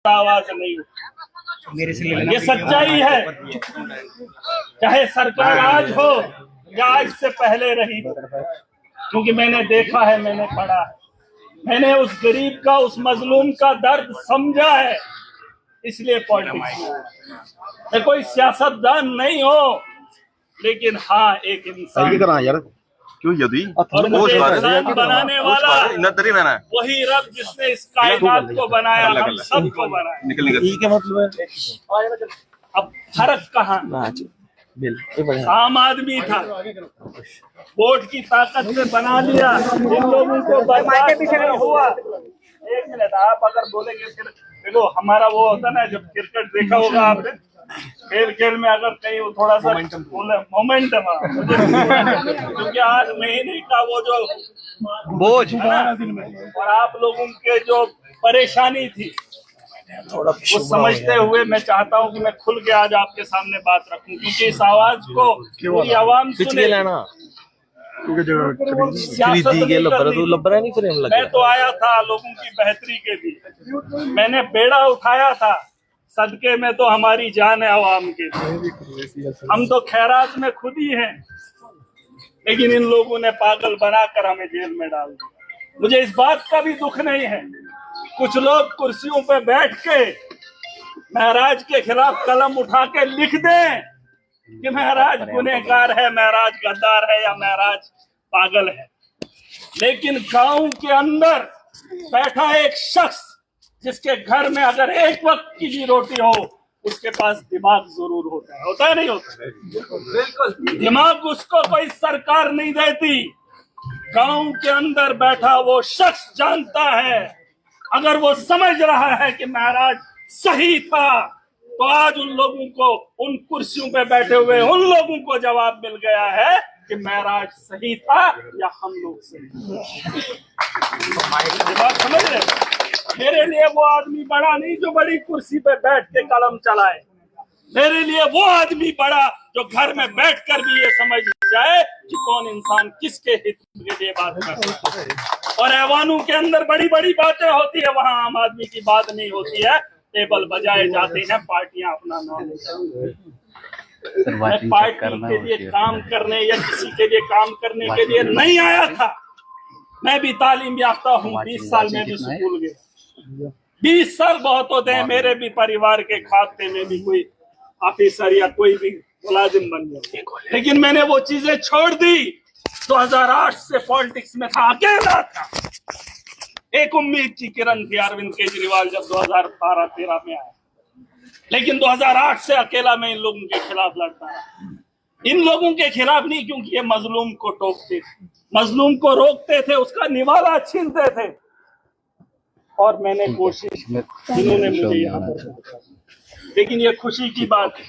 आवाज नहीं उठी। मेरे से ये सच्चाई है, चाहे सरकार आज हो या आज से पहले रही, क्योंकि मैंने देखा है, मैंने पढ़ा है, मैंने उस गरीब का, उस मजलूम का दर्द समझा है, इसलिए पॉलिटिक्स मैं कोई सियासतदान नहीं हो, लेकिन हाँ एक इंसान यार क्यों यदि और मुझे इंसान बनाने वाला वही रब जिसने इस कायनात को बनाया, हम सबको बनाया। मतलब अब फर्क कहाँ, आम आदमी था, वोट की ताकत से बना लिया, इन लोगों को बर्बाद नहीं हुआ। एक मिनट, आप अगर बोलेंगे फिर देखो, हमारा वो होता ना, जब क्रिकेट देखा होगा आपने, खेल में अगर कहीं थोड़ा सा मोमेंटम, क्योंकि आज महीने का वो जो बोझ और आप लोगों के जो परेशानी थी वो समझते हुए मैं चाहता हूं कि मैं खुल के आज आपके सामने बात रखूं, क्योंकि इस आवाज को पूरी आवाम सुने। मैं तो आया था लोगों की बेहतरी के लिए, मैंने बेड़ा उठाया था, सदके में तो हमारी जान है आवाम के, हम तो खैरात में खुद ही हैं, लेकिन इन लोगों ने पागल बनाकर हमें जेल में डाल दिया। मुझे इस बात का भी दुख नहीं है, कुछ लोग कुर्सियों पे बैठ के महराज के खिलाफ कलम उठा के लिख दें कि महराज गुनहगार है, महराज गद्दार है या महराज पागल है, लेकिन गांव के अंदर बैठा एक शख्स जिसके घर में अगर एक वक्त की भी रोटी हो, उसके पास दिमाग जरूर होता है नहीं होता? बिल्कुल, दिमाग उसको कोई सरकार नहीं देती। गांव के अंदर बैठा वो शख्स जानता है, अगर वो समझ रहा है कि महराज सही था, तो आज उन लोगों को, उन कुर्सियों पे बैठे हुए उन लोगों को जवाब मिल गया है कि महराज सही था या हम लोग सही। बात समझ रहे? मेरे लिए वो आदमी बड़ा नहीं जो बड़ी कुर्सी पे बैठ के कलम चलाए, मेरे लिए वो आदमी बड़ा जो घर में बैठकर भी ये समझ जाए कि कौन इंसान किसके हित के लिए बात करता है। और ऐवानों के अंदर बड़ी बड़ी बातें होती है, वहां आम आदमी की बात नहीं होती है, टेबल बजाए जाते हैं, पार्टियां अपना नाम। मैं पार्टी के लिए काम करने या किसी के लिए काम करने के लिए नहीं आया था। मैं भी तालीम याफ्ता हूँ, 20 साल में भी स्कूल गया, 20 साल बहुत होते हैं, मेरे भी परिवार के खाते में भी कोई ऑफिसर या कोई भी मुलाजिम बन गया, लेकिन मैंने वो चीजें छोड़ दी। 2008 से पॉलिटिक्स में था, अकेला था, एक उम्मीद की किरण थी, अरविंद केजरीवाल जब 2012-13 में आया, लेकिन 2008 से अकेला मैं इन लोगों के खिलाफ लड़ता रहा। इन लोगों के खिलाफ नहीं, क्योंकि ये मजलूम को टोकते थे, मजलूम को रोकते थे, उसका निवाला छीनते थे, और मैंने कोशिश की, इन्होंने मुझे यहाँ पर, लेकिन ये खुशी की बात है,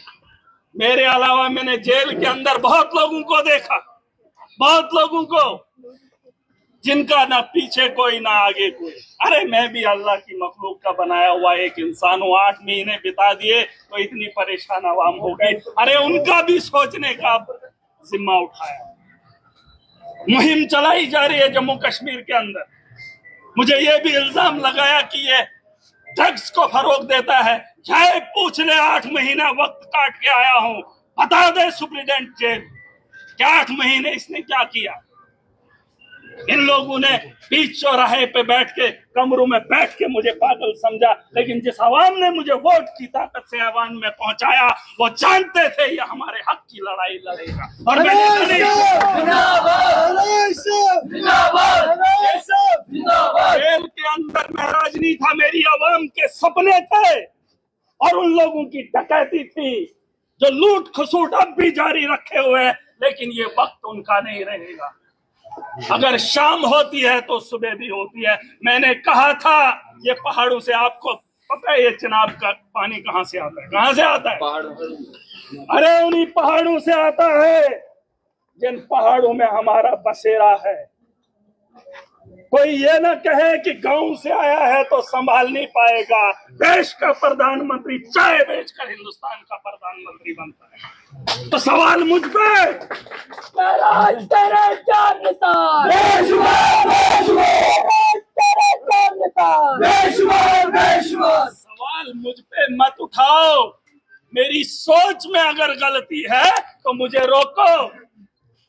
मेरे अलावा मैंने जेल के अंदर बहुत लोगों को देखा, बहुत लोगों को जिनका ना पीछे कोई ना आगे कोई। अरे मैं भी अल्लाह की मखलूक का बनाया हुआ एक इंसान हूँ, 8 महीने बिता दिए तो इतनी परेशान आवाम होगी, अरे उनका भी सोचने का जिम्मा उठाया। मुहिम चलाई जा रही है जम्मू कश्मीर के अंदर, मुझे ये भी इल्जाम लगाया कि ये ड्रग्स को फरोग देता है, चाहे पूछ ले, 8 महीना वक्त काट के आया हूं, बता दे सुप्रीडेंट जेल क्या 8 महीने इसने क्या किया। इन लोगों ने बीच चौराहे पे बैठ के, कमरों में बैठ के मुझे पागल समझा, लेकिन जिस आवाम ने मुझे वोट की ताकत से आवाम में पहुंचाया, वो जानते थे ये हमारे हक की लड़ाई लड़ेगा। और जेल के अंदर महराज नहीं था, मेरी आवाम के सपने थे, और उन लोगों की डकैती थी जो लूट खसूट अब भी जारी रखे हुए हैं, लेकिन ये वक्त उनका नहीं रहेगा। अगर शाम होती है तो सुबह भी होती है। मैंने कहा था, ये पहाड़ों से, आपको पता है ये चिनाब का पानी कहाँ से आता है? कहाँ से आता है? अरे उन्हीं पहाड़ों से आता है जिन पहाड़ों में हमारा बसेरा है। कोई ये ना कहे कि गांव से आया है तो संभाल नहीं पाएगा। देश का प्रधानमंत्री चाय बेचकर हिंदुस्तान का प्रधानमंत्री बनता है, तो सवाल मुझ पे, तेरे 4 निशान, सवाल सवाल मुझ पे मत उठाओ। मेरी सोच में अगर गलती है तो मुझे रोको।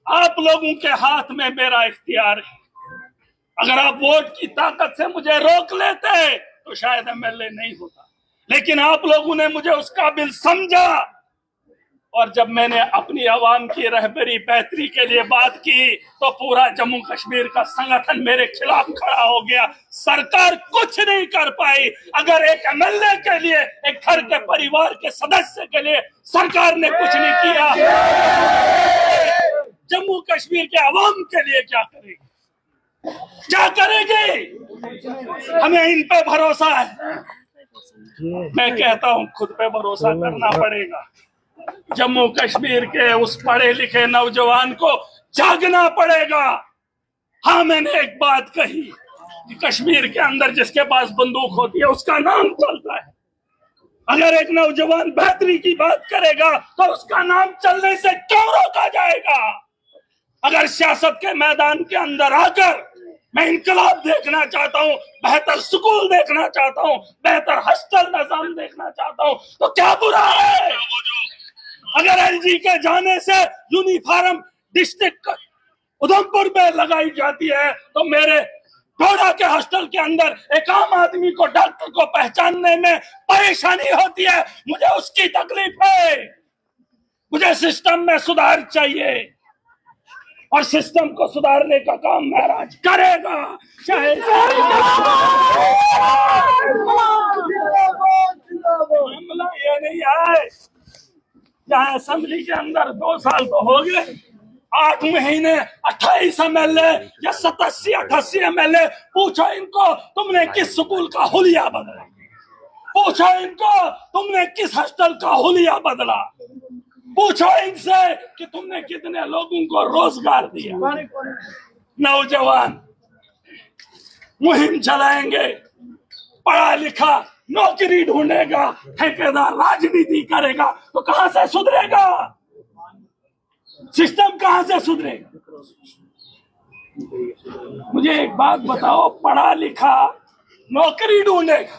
आप लोगों के हाथ में मेरा इख्तियार है। अगर आप वोट की ताकत से मुझे रोक लेते तो शायद एमएलए नहीं होता, लेकिन आप लोगों ने मुझे उस काबिल समझा। और जब मैंने अपनी आवाम की रहबरी बेहतरी के लिए बात की तो पूरा जम्मू कश्मीर का संगठन मेरे खिलाफ खड़ा हो गया। सरकार कुछ नहीं कर पाई। अगर एक एमएलए के लिए, एक घर के परिवार के सदस्य के लिए सरकार ने कुछ नहीं किया, जम्मू कश्मीर के आवाम के लिए क्या करेगी, क्या करेगी? हमें इन पे भरोसा है। मैं कहता हूं खुद पे भरोसा करना पड़ेगा। जम्मू कश्मीर के उस पढ़े लिखे नौजवान को जागना पड़ेगा। हाँ, मैंने एक बात कही कि कश्मीर के अंदर जिसके पास बंदूक होती है उसका नाम चलता है। अगर एक नौजवान बेहतरी की बात करेगा तो उसका नाम चलने से क्यों रोका जाएगा? अगर सियासत के मैदान के अंदर आकर मैं इनकलाब देखना चाहता हूँ, बेहतर स्कूल देखना चाहता हूँ, बेहतर हॉस्टल निजाम देखना चाहता हूँ, तो क्या बुरा है? अगर एलजी के जाने से यूनिफॉर्म डिस्ट्रिक्ट उधमपुर में लगाई जाती है तो मेरे डोडा के हॉस्टल के अंदर एक आम आदमी को, डॉक्टर को पहचानने में परेशानी होती है। मुझे उसकी तकलीफ है। मुझे सिस्टम में सुधार चाहिए और सिस्टम को सुधारने का काम महराज करेगा। चाहे मामला ये नहीं है जहाँ असेंबली के अंदर 2 साल तो हो गए, 8 महीने 28 एमएलए या 87-88 एमएलए। पूछो इनको तुमने किस स्कूल का हुलिया बदला, पूछो इनको तुमने किस हॉस्टल का हुलिया बदला, पूछो इनसे कि तुमने कितने लोगों को रोजगार दिया। नौजवान मुहिम चलाएंगे, पढ़ा लिखा नौकरी ढूंढेगा, ठेकेदार राजनीति करेगा तो कहां से सुधरेगा? सिस्टम कहां से सुधरेगा? मुझे एक बात बताओ, पढ़ा लिखा नौकरी ढूंढेगा,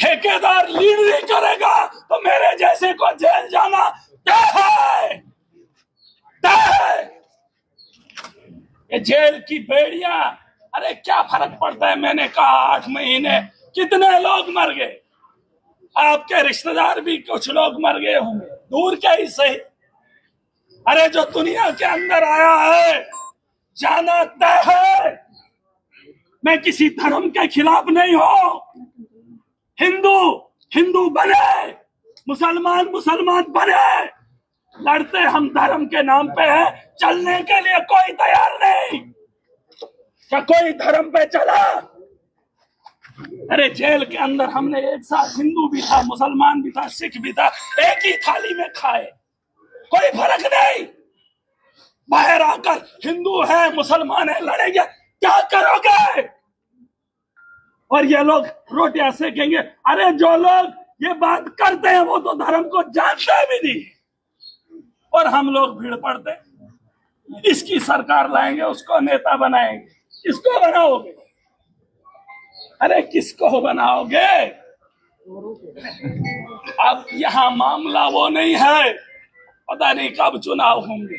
ठेकेदार लीडरी करेगा तो मेरे जैसे को जेल जाना तय है, तय है। ये जेल की बेड़ियां, अरे क्या फर्क पड़ता है? मैंने कहा 8 महीने कितने लोग मर गए, आपके रिश्तेदार भी कुछ लोग मर गए होंगे, दूर के ही सही। अरे जो दुनिया के अंदर आया है जाना तय है। मैं किसी धर्म के खिलाफ नहीं हूं। हिंदू हिंदू बने, मुसलमान मुसलमान बने, लड़ते हम धर्म के नाम पे हैं। चलने के लिए कोई तैयार नहीं। क्या कोई धर्म पे चला? अरे जेल के अंदर हमने एक साथ हिंदू भी था, मुसलमान भी था, सिख भी था, एक ही थाली में खाए, कोई फर्क नहीं। बाहर आकर हिंदू है मुसलमान है लड़ेंगे, क्या करोगे? और ये लोग रोटियां सेकेंगे। अरे जो लोग ये बात करते हैं वो तो धर्म को जानते भी नहीं, और हम लोग भीड़ पड़ते हैं। इसकी सरकार लाएंगे, उसको नेता बनाएंगे। किसको बनाओगे? अरे किसको बनाओगे? अब यहाँ मामला वो नहीं है, पता नहीं कब चुनाव होंगे,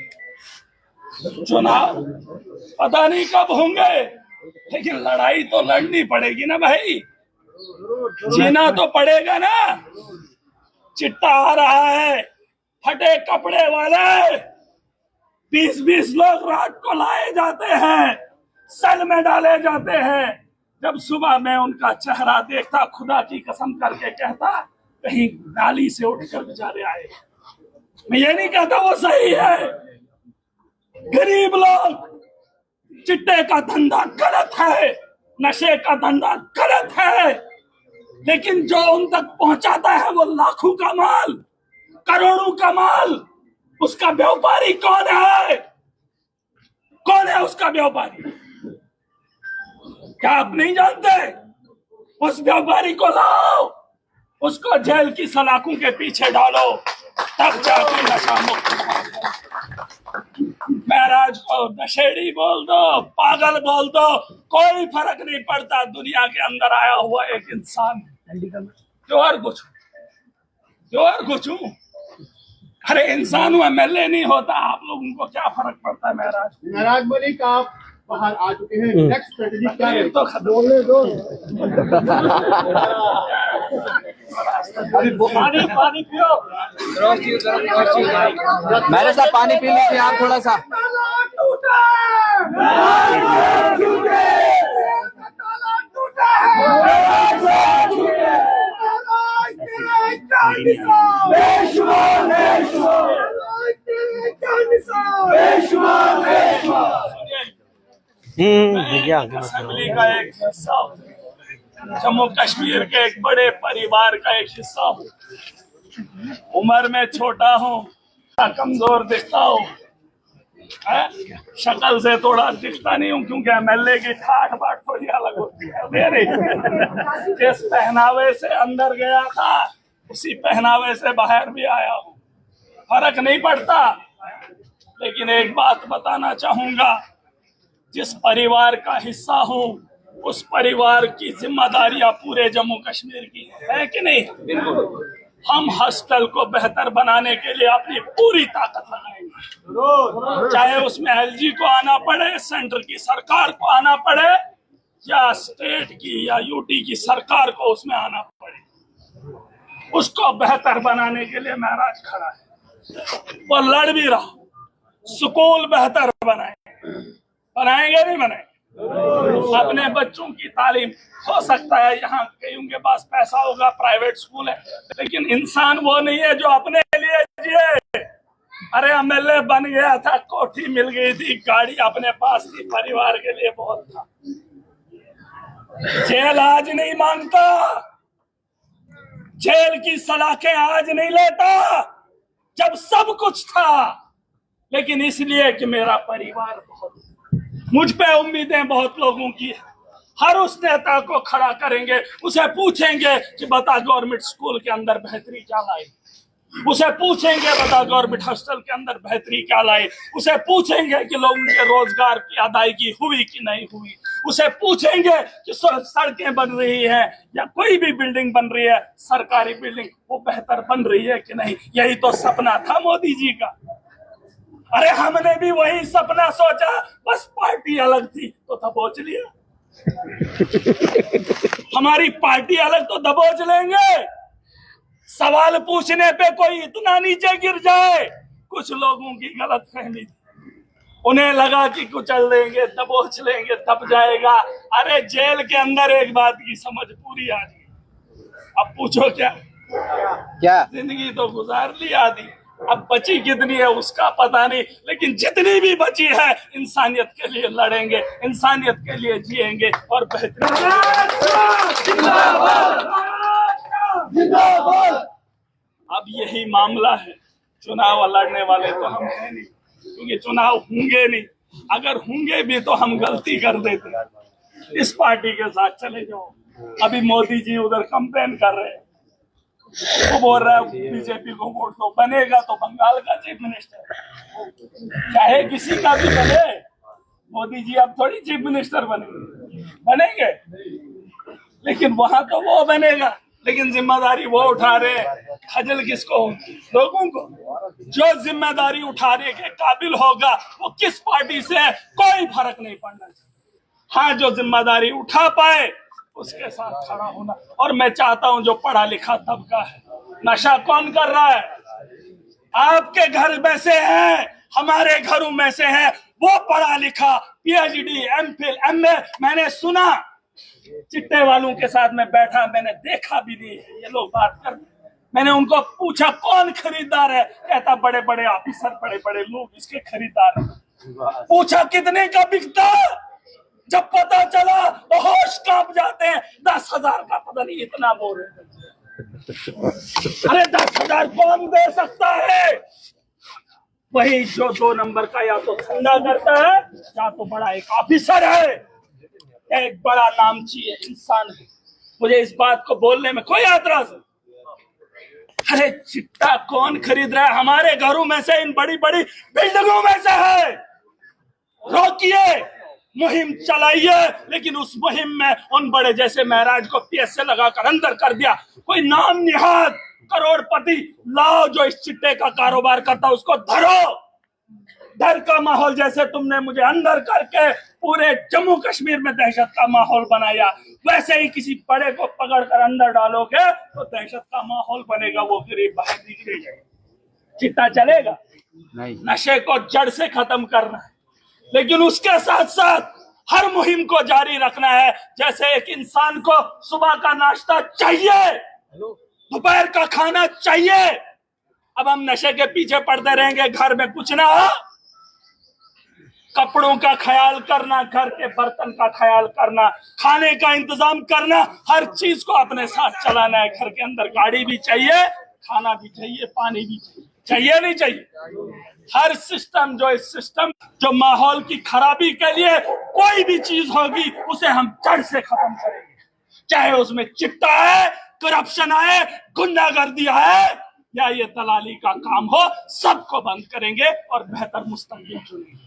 चुनाव पता नहीं कब होंगे, लेकिन लड़ाई तो लड़नी पड़ेगी ना भाई, जीना तो पड़ेगा ना। चिट्टा आ रहा है, फटे कपड़े वाले 20-20 लोग रात को लाए जाते हैं, सेल में डाले जाते हैं। जब सुबह मैं उनका चेहरा देखता, खुदा की कसम करके कहता कहीं नाली से उठकर बेचारे आए। मैं ये नहीं कहता वो सही है, गरीब लोग, चिट्टे का धंधा गलत है, नशे का धंधा गलत है, लेकिन जो उन तक पहुंचाता है वो लाखों का माल, करोड़ों का माल, उसका व्यापारी कौन है? कौन है उसका व्यापारी? क्या आप नहीं जानते? उस व्यापारी को लाओ, उसको जेल की सलाखों के पीछे डालो, तब जाके नशा मुक्त। महराज को नशेड़ी बोल दो, पागल बोल दो, कोई फर्क नहीं पड़ता। दुनिया के अंदर आया हुआ एक इंसान जो और कुछ हूँ। अरे इंसान हूँ, MLA नहीं होता। आप लोगों को क्या फर्क पड़ता है? महराज मलिक आप बाहर आ चुके हैं, नेक्स्ट स्ट्रेटेजी क्या है? तो बोलने दो। पानी पियो। मैंने साहब पानी पी लीजिए आप थोड़ा सा। असेंबली का एक हिस्सा हूँ, जम्मू कश्मीर के एक बड़े परिवार का एक हिस्सा हूँ। उम्र में छोटा हूँ, कमजोर दिखता हूँ, शक्ल से थोड़ा दिखता नहीं हूँ, क्योंकि MLA की ठाठ बाट थोड़ी अलग होती है मेरी। जिस पहनावे से अंदर गया था उसी पहनावे से बाहर भी आया हूँ, फर्क नहीं पड़ता। लेकिन एक बात बताना चाहूंगा, जिस परिवार का हिस्सा हूँ उस परिवार की जिम्मेदारियां पूरे जम्मू कश्मीर की है कि नहीं? हम हॉस्टल को बेहतर बनाने के लिए अपनी पूरी ताकत लगाएंगे, चाहे उसमें LG को आना पड़े, सेंटर की सरकार को आना पड़े, या स्टेट की या UT की सरकार को उसमें आना पड़े। उसको बेहतर बनाने के लिए महराज खड़ा है। वो लड़ भी रहा, स्कूल बेहतर बनाएंगे नहीं बनाएंगे? अपने बच्चों की तालीम, हो सकता है यहाँ कईयों के पास पैसा होगा, प्राइवेट स्कूल है, लेकिन इंसान वो नहीं है जो अपने लिए जिए। अरे MLA बन गया था, कोठी मिल गई थी, गाड़ी अपने पास थी, परिवार के लिए बहुत था। जेल आज नहीं मांगता, जेल की सलाखें आज नहीं लेता, जब सब कुछ था। लेकिन इसलिए कि मेरा परिवार बहुत, मुझ पे उम्मीदें बहुत लोगों की है। हर उस नेता को खड़ा करेंगे, उसे पूछेंगे कि बता गवर्नमेंट स्कूल के अंदर बेहतरी क्या लाई, उसे पूछेंगे बता गवर्नमेंट हॉस्टल के अंदर बेहतरी क्या लाई, उसे पूछेंगे कि लोगों के रोजगार की अदायगी हुई कि नहीं हुई, उसे पूछेंगे कि सड़कें बन रही है या कोई भी बिल्डिंग बन रही है, सरकारी बिल्डिंग, वो बेहतर बन रही है कि नहीं। यही तो सपना था मोदी जी का। अरे हमने भी वही सपना सोचा, बस पार्टी अलग थी तो दबोच लिया। हमारी पार्टी अलग तो दबोच लेंगे। सवाल पूछने पे कोई इतना नीचे गिर जाए, कुछ लोगों की गलत फहमी थी, उन्हें लगा कि कुचल देंगे, दबोच लेंगे, दब जाएगा। अरे जेल के अंदर एक बात की समझ पूरी आ गई। अब पूछो क्या जिंदगी तो गुजार ली आधी, अब बची कितनी है उसका पता नहीं, लेकिन जितनी भी बची है इंसानियत के लिए लड़ेंगे, इंसानियत के लिए जिएंगे और बेहतर। अब यही मामला है। चुनाव लड़ने वाले तो हम हैं नहीं, क्योंकि चुनाव होंगे नहीं। अगर होंगे भी तो हम गलती कर देते। इस पार्टी के साथ चले जाओ। अभी मोदी जी उधर कंपेन कर रहे हैं, वो बोल रहा है बीजेपी को वोट दो, बनेगा तो बंगाल का चीफ मिनिस्टर, चाहे किसी का भी बने। मोदी जी अब थोड़ी चीफ मिनिस्टर बनेंगे, लेकिन वहां तो वो बनेगा, लेकिन जिम्मेदारी वो उठा रहे हैं। खजल किसको? लोगों को। जो जिम्मेदारी उठाने के काबिल होगा वो किस पार्टी से है कोई फर्क नहीं पड़ना चाहिए। हाँ, जो जिम्मेदारी उठा पाए उसके साथ खड़ा होना। और मैं चाहता हूं जो पढ़ा लिखा तबका है, नशा कौन कर रहा है? आपके घर में से है, हमारे घरों में से है, वो पढ़ा लिखा PhD MPhil MA। मैंने सुना, चिट्टे वालों के साथ में बैठा, मैंने देखा भी नहीं है ये लोग बात कर। मैंने उनको पूछा कौन खरीदार है, कहता बड़े बड़े ऑफिसर, बड़े बड़े लोग इसके खरीदार हैं। पूछा कितने का बिकता, जब पता चला तो होश कांप जाते हैं। 10,000 का पता नहीं इतना बोल रहे। अरे 10,000 कौन दे सकता है? वही जो 2 नंबर का या तो धंधा करता है या तो बड़ा एक ऑफिसर है, एक बड़ा नामची इंसान है। मुझे इस बात को बोलने में कोई एतराज नहीं। अरे चिट्टा कौन खरीद रहा है? हमारे घरों में से, इन बड़ी बड़ी बिल्डिंगों में से है। रोकिए, मुहिम चलाइए, लेकिन उस मुहिम में उन बड़े जैसे महराज को पीएस से लगाकर अंदर कर दिया। कोई नाम निहाद करोड़पति लाओ जो इस चिट्टे का कारोबार करता, उसको धरो। डर का माहौल जैसे तुमने मुझे अंदर करके पूरे जम्मू कश्मीर में दहशत का माहौल बनाया, वैसे ही किसी बड़े को पकड़कर अंदर डालोगे तो दहशत का माहौल बनेगा, वो गरीब बाहर निकल जाएगा, चिट्टा चलेगा नहीं। नशे को जड़ से खत्म करना है, लेकिन उसके साथ साथ हर मुहिम को जारी रखना है। जैसे एक इंसान को सुबह का नाश्ता चाहिए, दोपहर का खाना चाहिए, अब हम नशे के पीछे पड़ते रहेंगे, घर में कुछ ना हो। कपड़ों का ख्याल करना, घर के बर्तन का ख्याल करना, खाने का इंतजाम करना, हर चीज को अपने साथ चलाना है। घर के अंदर गाड़ी भी चाहिए, खाना भी चाहिए, पानी भी चाहिए नहीं चाहिए। हर सिस्टम जो माहौल की खराबी के लिए कोई भी चीज होगी, उसे हम जड़ से खत्म करेंगे। चाहे उसमें चिट्टा है, करप्शन है, गुंडागर्दी है, या ये दलाली का काम हो, सबको बंद करेंगे और बेहतर मुस्तकबिल चुनेंगे।